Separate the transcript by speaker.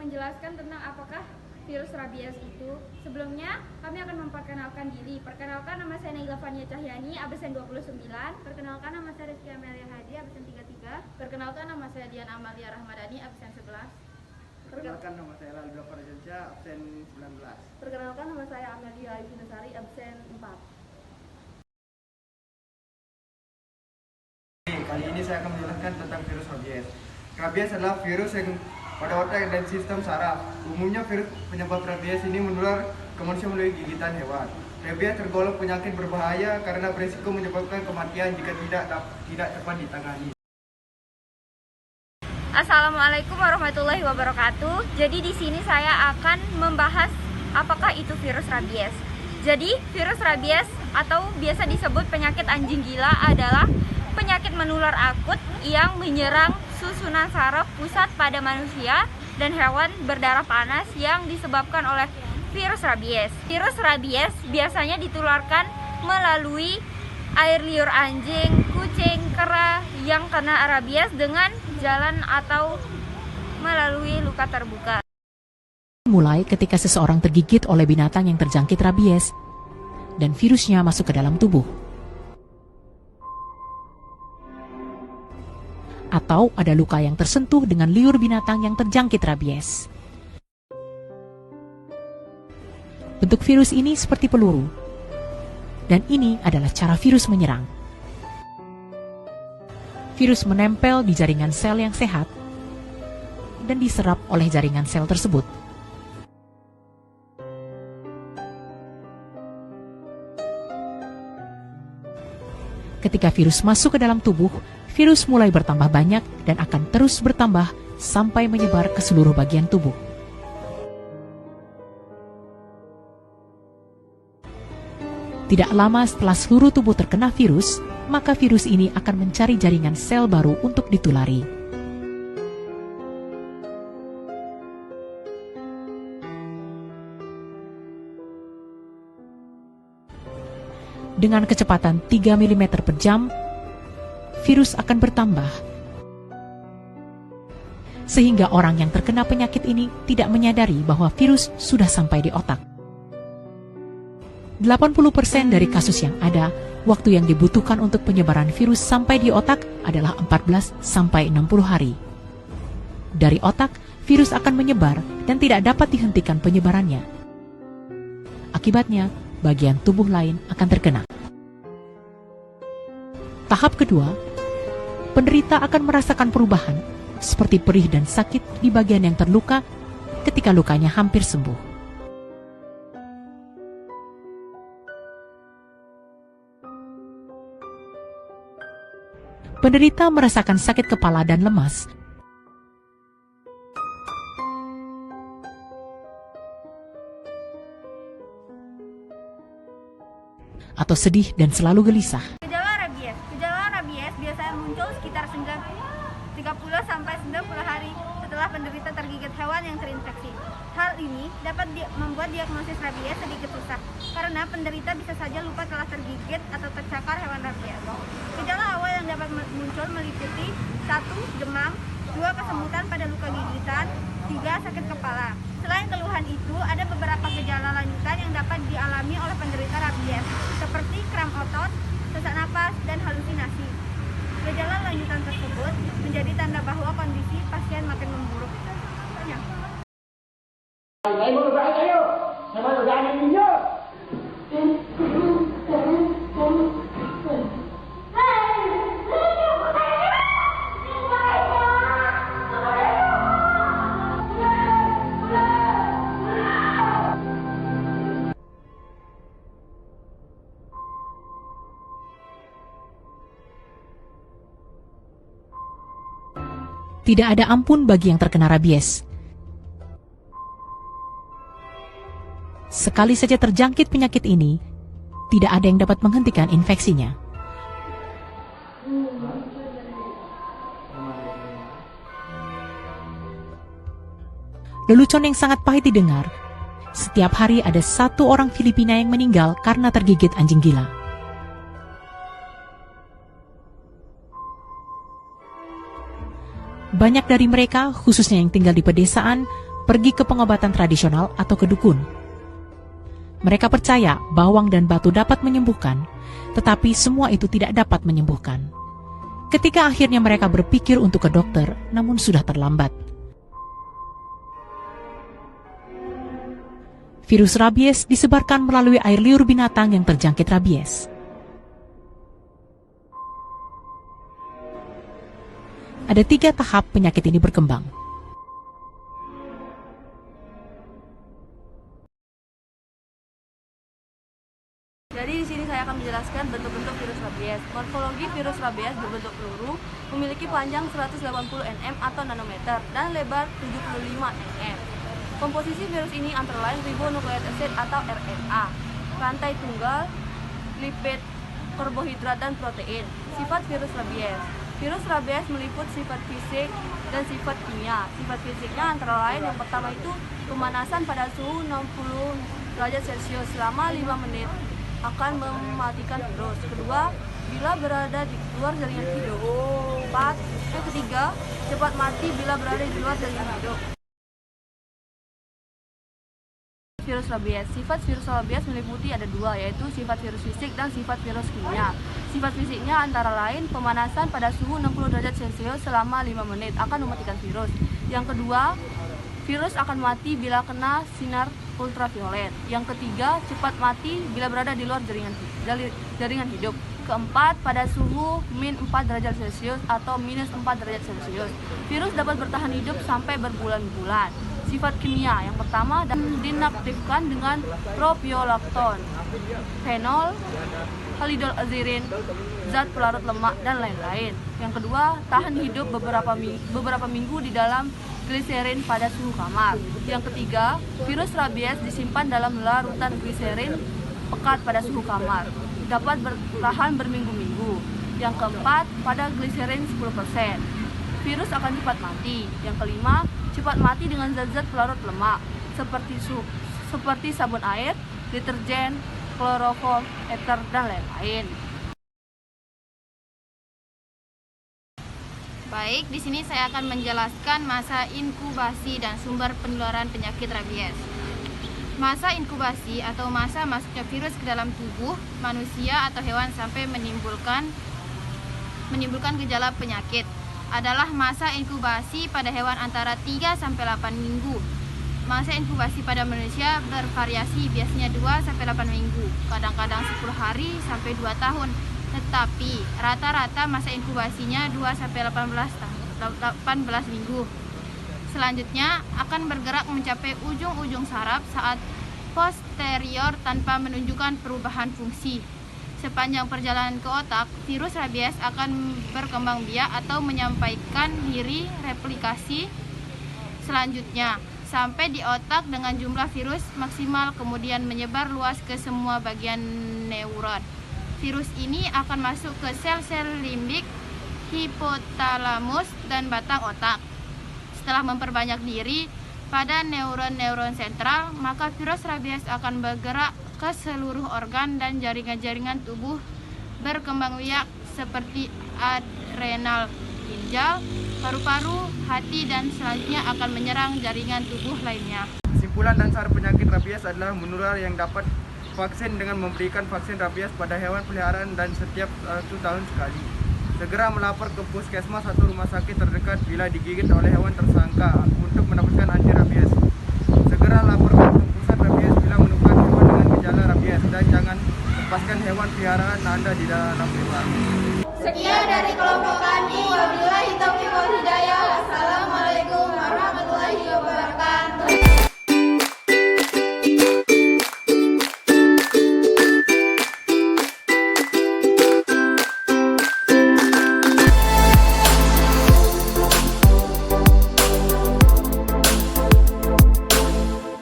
Speaker 1: menjelaskan tentang apakah virus rabies itu. Sebelumnya, kami akan memperkenalkan diri. Perkenalkan, nama saya Naila Fania Cahyani, absen 29. Perkenalkan, nama saya Rizky Amelia Hadi, absen 33. Perkenalkan, nama saya Dian Amalia Rahmadani, absen 11.
Speaker 2: Perkenalkan, nama saya Laludra Farjansyah, absen 19.
Speaker 1: Perkenalkan, nama saya Amelia Ayusinasari, absen 4.
Speaker 2: Kali ini saya akan menjelaskan tentang virus rabies. Rabies adalah virus yang pada otak dan sistem saraf. Umumnya virus penyebab rabies ini menular ke manusia melalui gigitan hewan. Rabies tergolong penyakit berbahaya karena berisiko menyebabkan kematian jika tidak tepat ditangani.
Speaker 1: Assalamualaikum warahmatullahi wabarakatuh. Jadi di sini saya akan membahas apakah itu virus rabies. Jadi virus rabies atau biasa disebut penyakit anjing gila adalah penyakit menular akut yang menyerang susunan saraf pusat pada manusia dan hewan berdarah panas yang disebabkan oleh virus rabies. Virus rabies biasanya ditularkan melalui air liur anjing, kucing, kera yang kena rabies dengan jalan atau melalui luka terbuka.
Speaker 3: Mulai ketika seseorang tergigit oleh binatang yang terjangkit rabies dan virusnya masuk ke dalam tubuh. Atau ada luka yang tersentuh dengan liur binatang yang terjangkit rabies. Bentuk virus ini seperti peluru, dan ini adalah cara virus menyerang. Virus menempel di jaringan sel yang sehat dan diserap oleh jaringan sel tersebut. Ketika virus masuk ke dalam tubuh, virus mulai bertambah banyak dan akan terus bertambah sampai menyebar ke seluruh bagian tubuh. Tidak lama setelah seluruh tubuh terkena virus, maka virus ini akan mencari jaringan sel baru untuk ditulari. Dengan kecepatan 3 mm per jam, virus akan bertambah, sehingga orang yang terkena penyakit ini tidak menyadari bahwa virus sudah sampai di otak. 80% dari kasus yang ada, waktu yang dibutuhkan untuk penyebaran virus sampai di otak adalah 14 sampai 60 hari. Dari otak, virus akan menyebar dan tidak dapat dihentikan penyebarannya. Akibatnya, bagian tubuh lain akan terkena. Tahap kedua, penderita akan merasakan perubahan seperti perih dan sakit di bagian yang terluka ketika lukanya hampir sembuh. Penderita merasakan sakit kepala dan lemas. Atau sedih dan selalu gelisah.
Speaker 1: Gejala rabies biasanya muncul sekitar 30 sampai 90 hari setelah penderita tergigit hewan yang terinfeksi. Hal ini dapat membuat diagnosis rabies sedikit susah karena penderita bisa saja lupa telah tergigit atau tercakar hewan rabies. Gejala awal yang dapat muncul meliputi 1. Demam, 2. Kesemutan pada luka gigitan, 3. Sakit kepala. Selain keluhan itu, ada beberapa gejala lanjutan yang dapat dialami oleh penderita rabies, seperti kram otot, sesak napas, dan halusinasi. Gejala lanjutan tersebut menjadi tanda bahwa kondisi pasien makin memburuk.
Speaker 3: Tidak ada ampun bagi yang terkena rabies. Sekali saja terjangkit penyakit ini, tidak ada yang dapat menghentikan infeksinya. Lelucon yang sangat pahit didengar, setiap hari ada 1 orang Filipina yang meninggal karena tergigit anjing gila. Banyak dari mereka, khususnya yang tinggal di pedesaan, pergi ke pengobatan tradisional atau ke dukun. Mereka percaya bawang dan batu dapat menyembuhkan, tetapi semua itu tidak dapat menyembuhkan. Ketika akhirnya mereka berpikir untuk ke dokter, namun sudah terlambat. Virus rabies disebarkan melalui air liur binatang yang terjangkit rabies. Ada 3 tahap penyakit ini berkembang.
Speaker 4: Jadi di sini saya akan menjelaskan bentuk-bentuk virus rabies. Morfologi virus rabies berbentuk peluru, memiliki panjang 180 nm atau nanometer dan lebar 75 nm. Komposisi virus ini antara lain ribonucleic acid atau RNA, rantai tunggal, lipid, karbohidrat, dan protein. Sifat virus rabies. Virus rabies meliput sifat fisik dan sifat kimia. Sifat fisiknya antara lain yang pertama itu pemanasan pada suhu 60 derajat Celcius selama 5 menit akan mematikan virus. Kedua, bila berada di luar jaringan hidup. Ketiga, cepat mati bila berada di luar jaringan hidup. Virus rabies. Sifat virus rabies meliputi ada 2, yaitu sifat virus fisik dan sifat virus kimia. Sifat fisiknya antara lain pemanasan pada suhu 60 derajat Celcius selama 5 menit akan mematikan virus. Yang kedua, virus akan mati bila kena sinar ultraviolet. Yang ketiga, cepat mati bila berada di luar jaringan hidup. Keempat, pada suhu min 4 derajat Celcius atau minus 4 derajat Celcius. Virus dapat bertahan hidup sampai berbulan-bulan. Sifat kimia yang pertama, dinaktifkan dengan propiolakton, fenol, halidolazirin, zat pelarut lemak, dan lain-lain. Yang kedua, tahan hidup beberapa minggu di dalam gliserin pada suhu kamar. Yang ketiga, virus rabies disimpan dalam larutan gliserin pekat pada suhu kamar, dapat bertahan berminggu-minggu. Yang keempat, pada gliserin 10%. Virus akan cepat mati. Yang kelima, cepat mati dengan zat-zat pelarut lemak seperti sabun air, deterjen, kloroform, ether, dan lain-lain.
Speaker 5: Baik, di sini saya akan menjelaskan masa inkubasi dan sumber penularan penyakit rabies. Masa inkubasi atau masa masuknya virus ke dalam tubuh manusia atau hewan sampai menimbulkan gejala penyakit adalah masa inkubasi pada hewan antara 3 sampai 8 minggu. Masa inkubasi pada manusia bervariasi, biasanya 2 sampai 8 minggu, kadang-kadang 10 hari sampai 2 tahun. Tetapi rata-rata masa inkubasinya 2 sampai 18 minggu. Selanjutnya akan bergerak mencapai ujung-ujung saraf saat posterior tanpa menunjukkan perubahan fungsi. Sepanjang perjalanan ke otak, virus rabies akan berkembang biak atau menyampaikan diri replikasi selanjutnya sampai di otak dengan jumlah virus maksimal, kemudian menyebar luas ke semua bagian neuron. Virus ini akan masuk ke sel-sel limbik, hipotalamus, dan batang otak. Setelah memperbanyak diri pada neuron-neuron sentral, maka virus rabies akan bergerak ke seluruh organ dan jaringan-jaringan tubuh berkembang biak seperti adrenal, ginjal, paru-paru, hati, dan selanjutnya akan menyerang jaringan tubuh lainnya.
Speaker 2: Kesimpulan dan SAR penyakit rabies adalah menular yang dapat vaksin dengan memberikan vaksin rabies pada hewan peliharaan dan setiap 1 tahun sekali. Segera melapor ke puskesmas atau rumah sakit terdekat bila digigit oleh hewan tersangka untuk mendapatkan anti rabies. Segera laporkan ke pusat rabies bila menemukan hewan dengan gejala rabies dan jangan lepaskan hewan peliharaan Anda di dalam hewan.
Speaker 1: Sekian dari